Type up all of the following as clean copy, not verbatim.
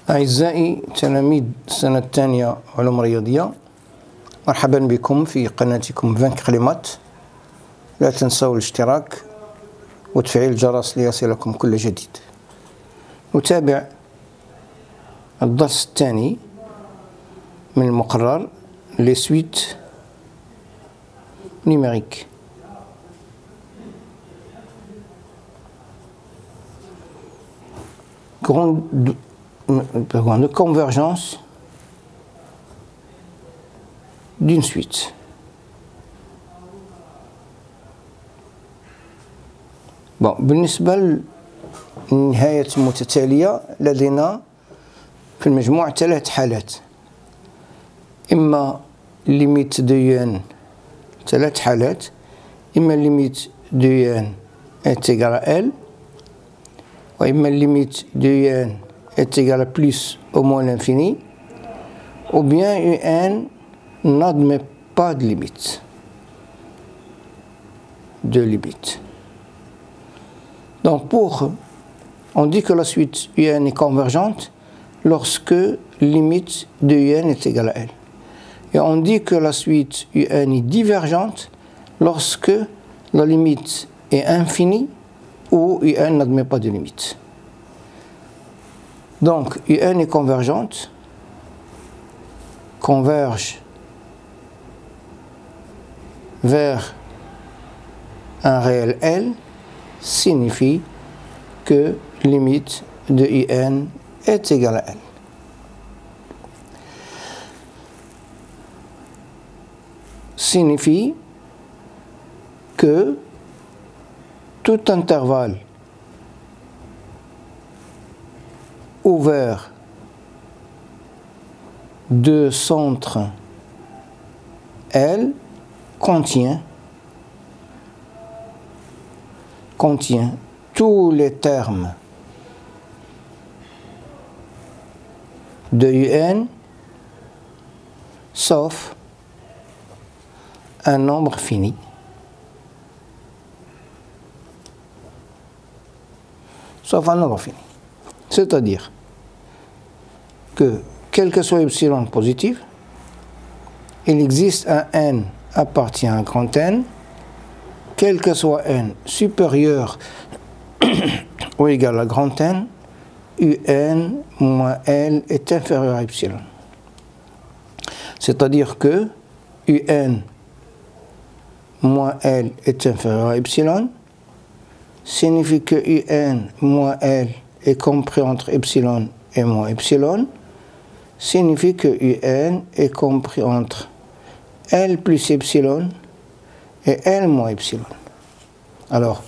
أعزائي تلاميذ السنة الثانية علوم رياضية، مرحبا بكم في قناتكم فانكر لي مات. لا تنسوا الاشتراك وتفعيل الجرس ليصلكم كل جديد. نتابع الدرس الثاني من المقرر لي سويت نيميريك. De convergence d'une suite. بالنسبة للنهايات المتتالية لدينا في المجموع ثلاث حالات، إما ليميت دو ان، ثلاث حالات، إما ليميت دو ان est égal à L، وإما limite de un est égal à plus ou moins l'infini, ou bien un n'admet pas de limite. Donc on dit que la suite un est convergente lorsque limite de un est égale à L. Et on dit que la suite un est divergente lorsque la limite est infinie ou UN n'admet pas de limite. Donc UN est convergente, converge vers un réel L, signifie que limite de UN est égale à L. Signifie que tout intervalle ouvert de centre L contient tous les termes de UN sauf un nombre fini. Sauf un nombre fini. C'est-à-dire que, quel que soit epsilon positif, il existe un n appartient à un grand N, quel que soit n supérieur ou égal à grand N, un moins L est inférieur à epsilon. C'est-à-dire que un moins L est inférieur à epsilon, signifie que un moins L est compris entre epsilon et moins epsilon, signifie que un est compris entre L plus epsilon et L moins epsilon. Alors,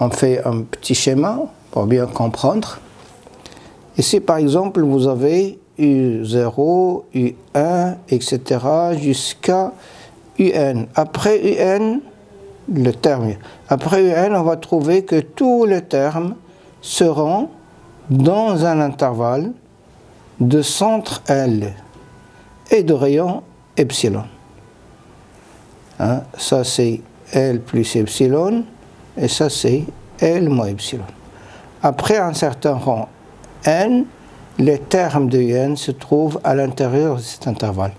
on fait un petit schéma pour bien comprendre. Ici, par exemple, vous avez U0, U1, etc. jusqu'à UN. Après UN, le terme. Après UN, on va trouver que tous les termes seront dans un intervalle de centre L et de rayon epsilon. Hein, ça c'est L plus epsilon et ça c'est L moins epsilon. Après un certain rang N, les termes de N se trouvent à l'intérieur de cet intervalle.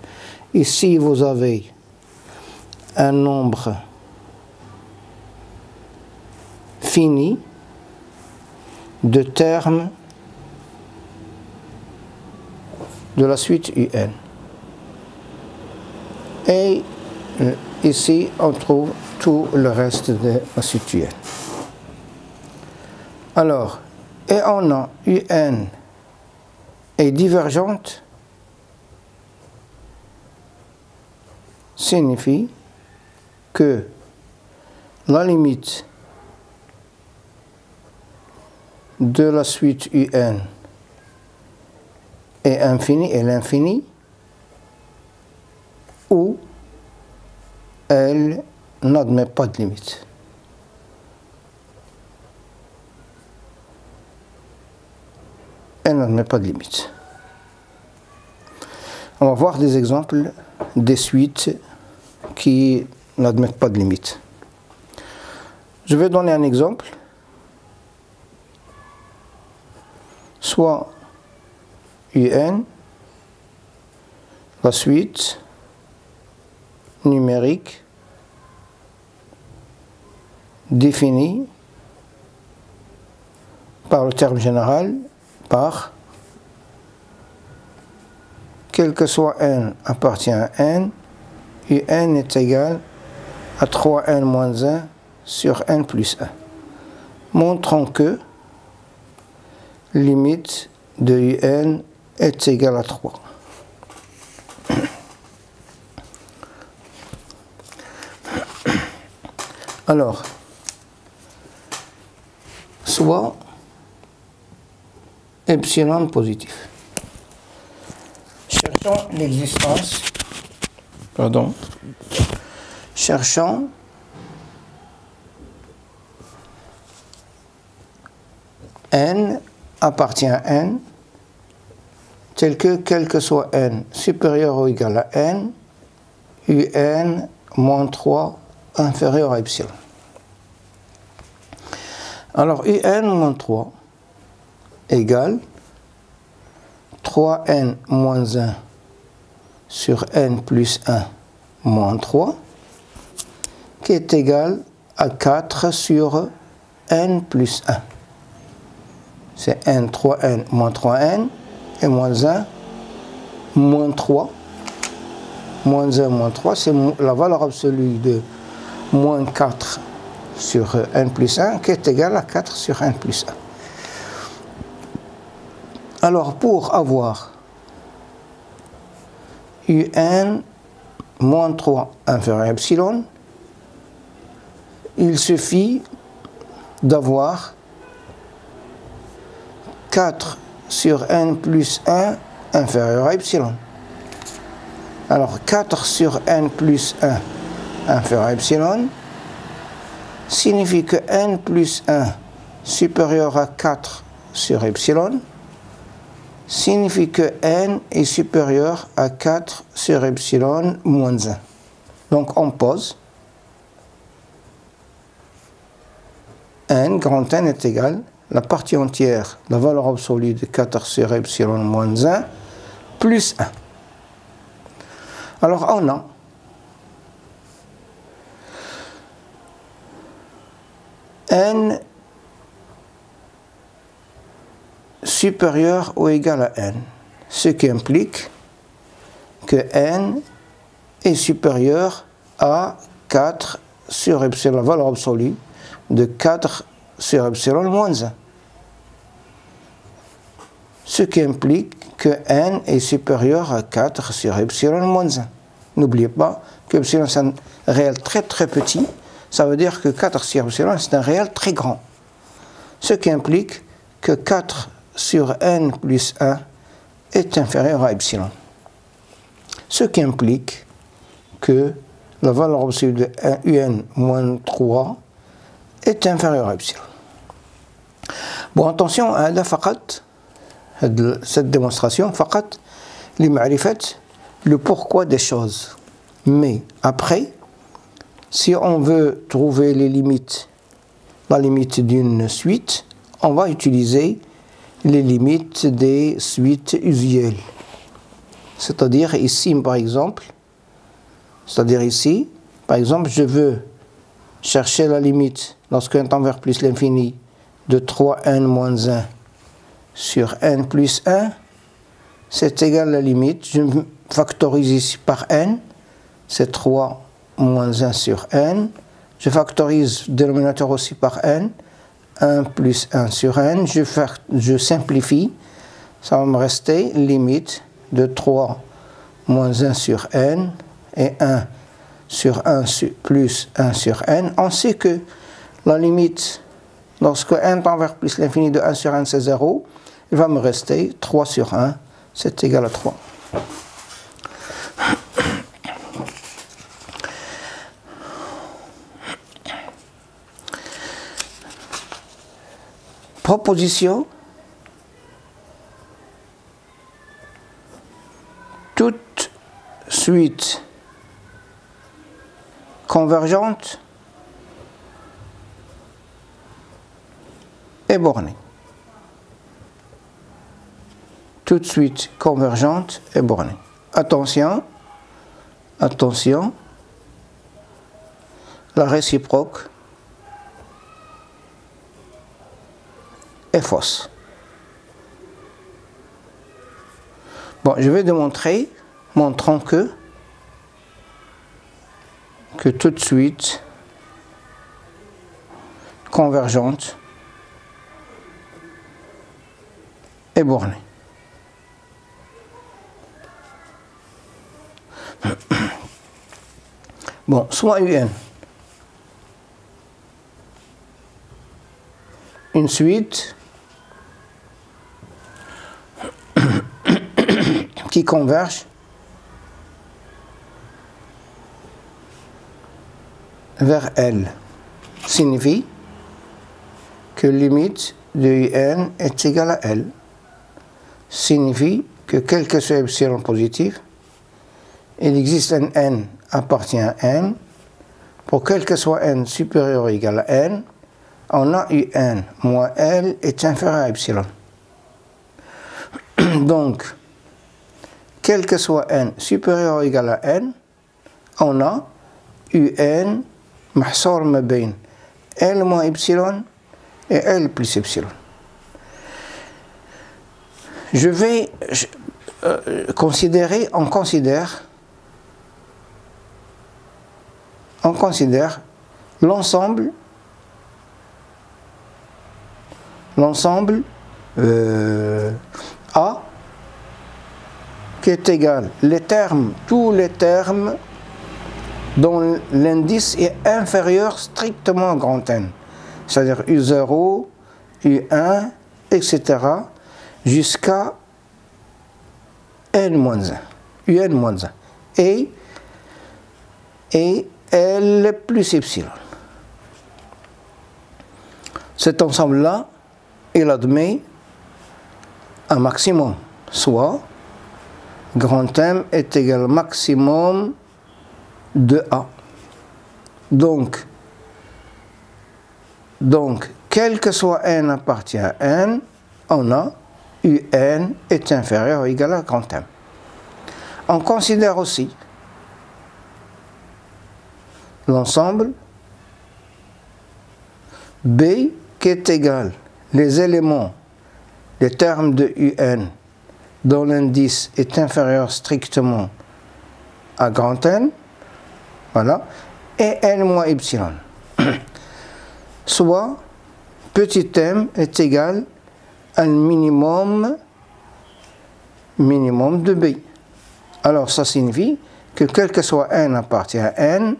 Ici vous avez un nombre fini de termes de la suite UN. Et ici, on trouve tout le reste de la suite UN. Alors, et on a UN est divergente, signifie que la limite de la suite UN est infinie et l'infini, ou elle n'admet pas de limite. Elle n'admet pas de limite. On va voir des exemples des suites qui n'admettent pas de limite. Je vais donner un exemple. Soit UN, la suite numérique définie par le terme général par quel que soit n appartient à n, UN est égal à 3n moins 1 sur n plus 1. Montrons que limite de UN est égale à 3. Alors, soit epsilon positif. Cherchons l'existence, cherchons n appartient à n, tel que quel que soit n supérieur ou égal à n, UN moins 3 inférieur à epsilon. Alors UN moins 3 égale 3n moins 1 sur n plus 1 moins 3, qui est égal à 4 sur n plus 1. C'est n, 3n moins 3n, et moins 1, moins 3. Moins 1, moins 3, c'est la valeur absolue de moins 4 sur n plus 1, qui est égale à 4 sur n plus 1. Alors, pour avoir UN moins 3 inférieur à epsilon, il suffit d'avoir 4 sur n plus 1 inférieur à epsilon. Alors 4 sur n plus 1 inférieur à epsilon signifie que n plus 1 supérieur à 4 sur epsilon signifie que n est supérieur à 4 sur epsilon moins 1. Donc on pose n, grand N est égal, la partie entière, la valeur absolue de 4 sur epsilon moins 1, plus 1. Alors on a n supérieur ou égal à n, ce qui implique que n est supérieur à 4 sur epsilon, la valeur absolue de 4 sur epsilon moins 1. Ce qui implique que n est supérieur à 4 sur epsilon moins 1. N'oubliez pas que epsilon c'est un réel très très petit, ça veut dire que 4 sur epsilon c'est un réel très grand. Ce qui implique que 4 sur n plus 1 est inférieur à epsilon. Ce qui implique que la valeur absolue de UN moins 3 est inférieure à epsilon. Bon, attention, cette démonstration, le pourquoi des choses. Mais après, si on veut trouver les limites, la limite d'une suite, on va utiliser les limites des suites usuelles. C'est-à-dire ici, par exemple, je veux chercher la limite lorsque n tend vers plus l'infini de 3n moins 1 sur n plus 1, c'est égal à la limite, je factorise ici par n, c'est 3 moins 1 sur n, je factorise le dénominateur aussi par n, 1 plus 1 sur n, je simplifie, ça va me rester limite de 3 moins 1 sur n et 1 sur 1 plus 1 sur n. On sait que la limite, lorsque n tend vers plus l'infini de 1 sur n c'est 0, il va me rester 3 sur 1, c'est égal à 3. Proposition, toute suite convergente est bornée. tout de suite convergente et bornée. Attention, attention, la réciproque est fausse. Bon, je vais démontrer, montrant que tout de suite convergente et bornée. Bon, soit UN, une suite qui converge vers L signifie que limite de UN est égale à L. Signifie que quel que soit epsilon positif, il existe un n appartient à n. Pour quel que soit n supérieur ou égal à n, on a un moins L est inférieur à epsilon. Donc, quel que soit n supérieur ou égal à n, on a un محصور ما بين L moins epsilon et L plus epsilon. Je vais considérer, on considère l'ensemble A qui est égal tous les termes dont l'indice est inférieur strictement à grand N, c'est-à-dire U0, U1, etc. jusqu'à N-1, UN-1 et L plus epsilon. Cet ensemble-là, il admet un maximum, soit grand M est égal au maximum de A. Donc, quel que soit N appartient à N, on a UN est inférieur ou égal à grand M. On considère aussi l'ensemble B qui est égal les éléments, les termes de UN dont l'indice est inférieur strictement à grand N, voilà, et N moins epsilon. Soit petit m est égal à un minimum de B. Alors ça signifie que quel que soit n appartient à n,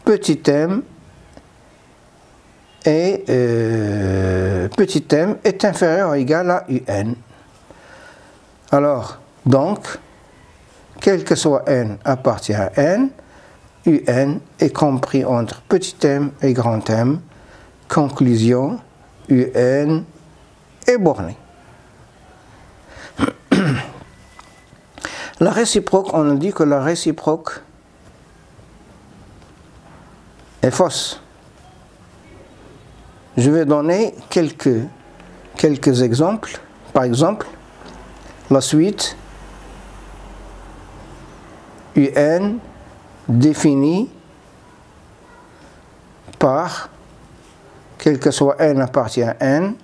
petit m est inférieur ou égal à un. Alors, donc, quel que soit n appartient à n, un est compris entre petit m et grand M. Conclusion, un est borné. La réciproque, on a dit que la réciproque est fausse. Je vais donner quelques exemples. Par exemple, la suite UN définie par, quel que soit n appartient à n,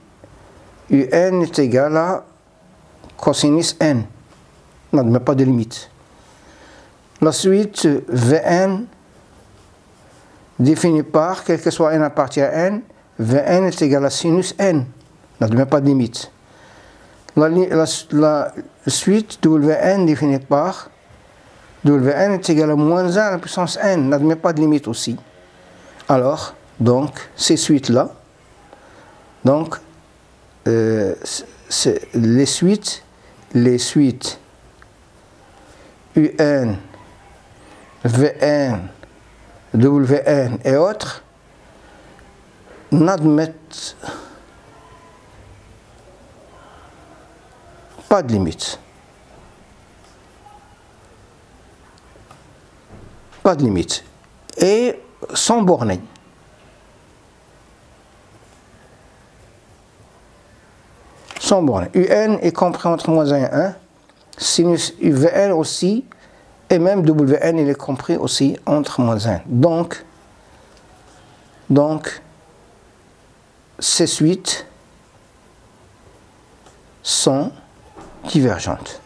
UN est égal à cosinus n. N'admet pas de limite. La suite Vn définie par, quel que soit n appartient à n, Vn est égal à sinus n. N'admet pas de limite. La suite Wn définie par, Wn est égal à moins 1 à la puissance n. N'admet pas de limite aussi. Alors, donc, ces suites-là, donc, les suites UN, Vn, Wn et autres n'admettent pas de limite. Pas de limite. Et sont bornées. sont bornées. UN est compris entre moins 1 et 1, sinus VN aussi, et même WN il est compris aussi entre moins 1. Donc ces suites sont divergentes.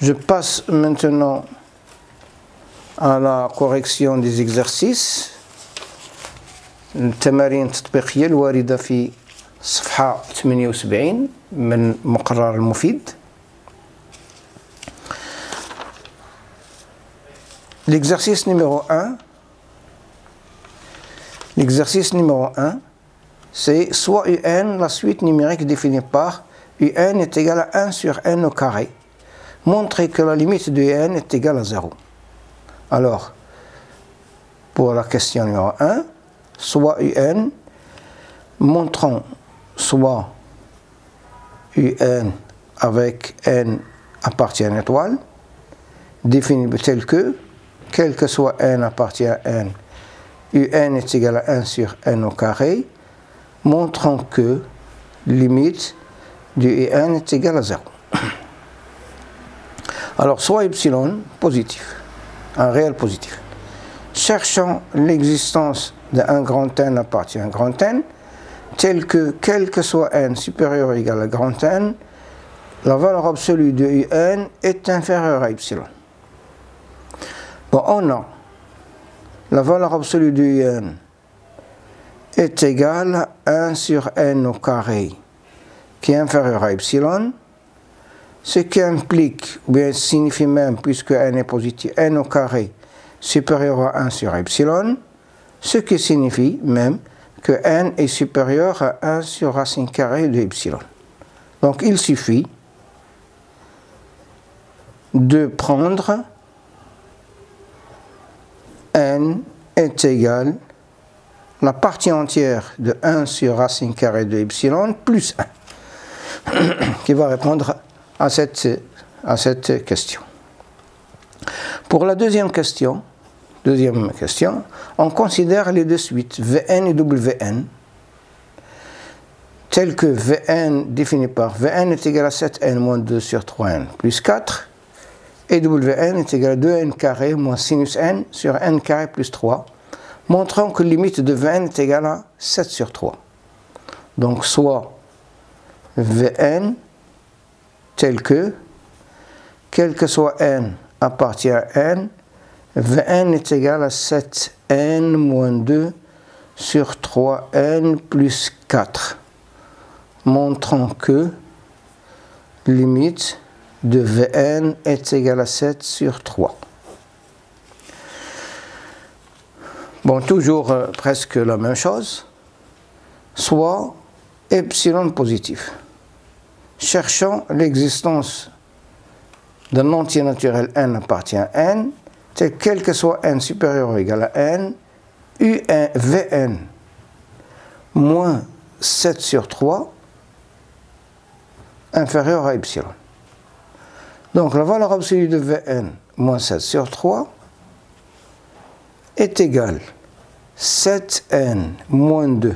Je passe maintenant à la correction des exercices. التمارين التطبيقية الواردة في صفحة 78 من مقرر المفيد. L'exercice numéro 1. L'exercice numéro 1, c'est soit UN, la suite numérique définie par UN est égal à 1 sur n au carré. Montrer que la limite de UN est égale à 0. Alors, pour la question numéro 1, soit UN, montrons soit UN avec n appartient à une étoile, défini tel que, quel que soit n appartient à n, UN est égal à 1 sur n au carré, montrant que limite du UN est égale à 0. Alors, soit epsilon positif, un réel positif. Cherchons l'existence d'un grand N appartient à un grand N, tel que, quel que soit n supérieur ou égal à grand N, la valeur absolue de UN est inférieure à epsilon. Bon, on a la valeur absolue de UN est égale à 1 sur n au carré, qui est inférieur à epsilon, ce qui implique, ou bien signifie même, puisque n est positif, n au carré supérieur à 1 sur epsilon, ce qui signifie même que n est supérieur à 1 sur racine carrée de epsilon. Donc il suffit de prendre n est égal la partie entière de 1 sur racine carrée de epsilon plus 1, qui va répondre à cette question. Pour la deuxième question, on considère les deux suites, Vn et Wn, telles que Vn défini par Vn est égal à 7n moins 2 sur 3n plus 4, et Wn est égal à 2n carré moins sinus n sur n carré plus 3, montrant que la limite de Vn est égale à 7 sur 3. Donc soit Vn tel que, quel que soit n appartient à n, Vn est égal à 7n moins 2 sur 3n plus 4, montrant que limite de Vn est égale à 7 sur 3. Bon, toujours presque la même chose, soit epsilon positif. Cherchons l'existence d'un entier naturel n appartient à n, tel quel que soit n supérieur ou égal à n, Vn moins 7 sur 3 inférieur à epsilon. Donc la valeur absolue de Vn moins 7 sur 3 est égale 7n moins 2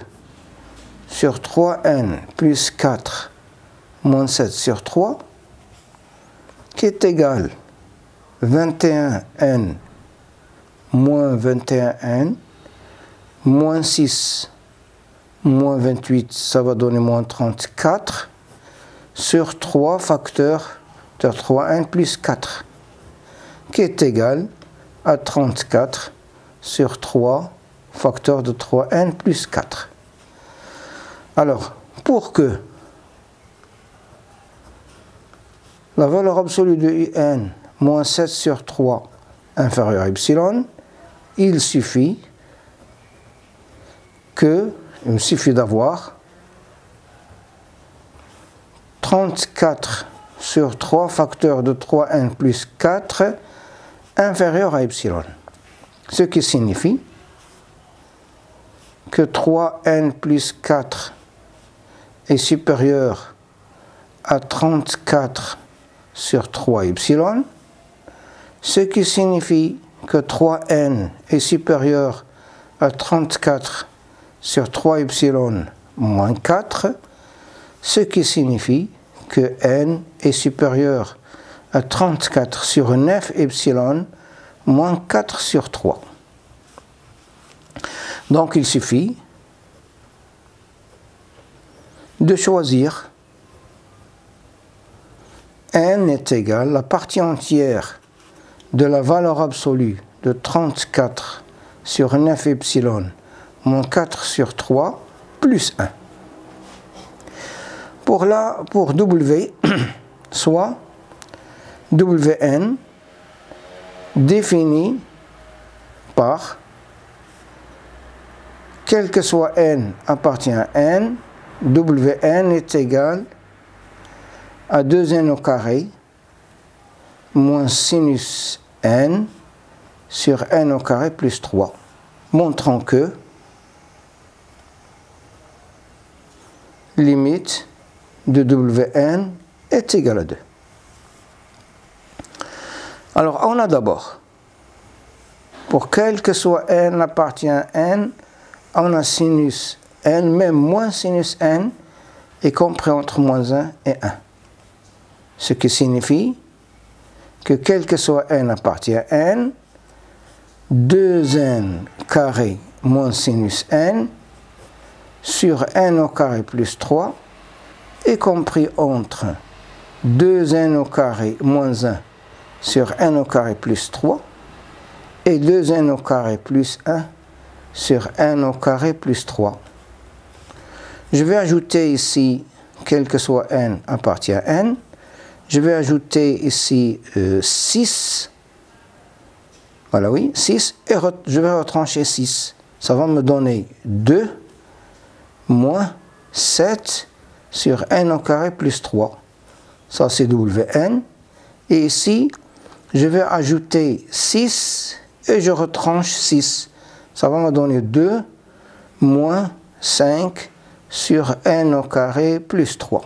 sur 3n plus 4 moins 7 sur 3, qui est égal 21n moins 21n moins 6 moins 28, ça va donner moins 34 sur 3 facteurs de 3n plus 4, qui est égal à 34 sur 3 facteurs de 3n plus 4. Alors, pour que la valeur absolue de UN moins 7 sur 3 inférieure à epsilon, il suffit d'avoir 34 sur 3 facteurs de 3n plus 4 inférieur à epsilon. Ce qui signifie que 3n plus 4 est supérieur à 34 sur 3 epsilon, ce qui signifie que 3n est supérieur à 34 sur 3 epsilon moins 4, ce qui signifie que n est supérieur à 34 sur 9 epsilon moins 4 sur 3. Donc il suffit de choisir n est égal, la partie entière de la valeur absolue de 34 sur 9 epsilon moins 4 sur 3 plus 1. Pour W, soit Wn défini par, quel que soit n appartient à n, Wn est égal à 2n au carré moins sinus n sur n au carré plus 3, montrant que limite de Wn est égale à 2. Alors, on a d'abord, pour quel que soit n appartient à n, on a sinus n, même moins sinus n, est compris entre moins 1 et 1. Ce qui signifie que quel que soit n appartient à n, 2n carré moins sinus n sur n au carré plus 3 est compris entre 2n au carré moins 1 sur n au carré plus 3 et 2n au carré plus 1 sur n au carré plus 3. Je vais ajouter ici, quel que soit n appartient à n, je vais ajouter ici 6, voilà oui, 6, et je vais retrancher 6. Ça va me donner 2 moins 7 sur n au carré plus 3. Ça c'est Wn. Et ici, je vais ajouter 6 et je retranche 6. Ça va me donner 2 moins 5 sur n au carré plus 3.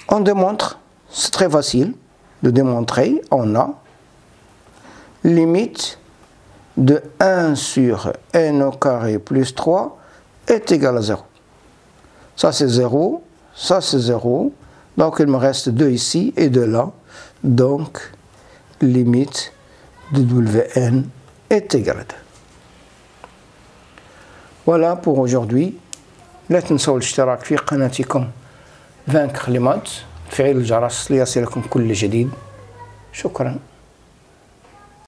On démontre, c'est très facile de démontrer, on a limite de 1 sur n au carré plus 3 est égal à 0. Ça c'est 0, ça c'est 0, donc il me reste 2 ici et 2 là, donc limite de Wn est égal à 2. Voilà pour aujourd'hui. لا تنسوا الاشتراك في قناتكم فانكر لي مات، تفعيل الجرس ليصلكم كل جديد. شكرا.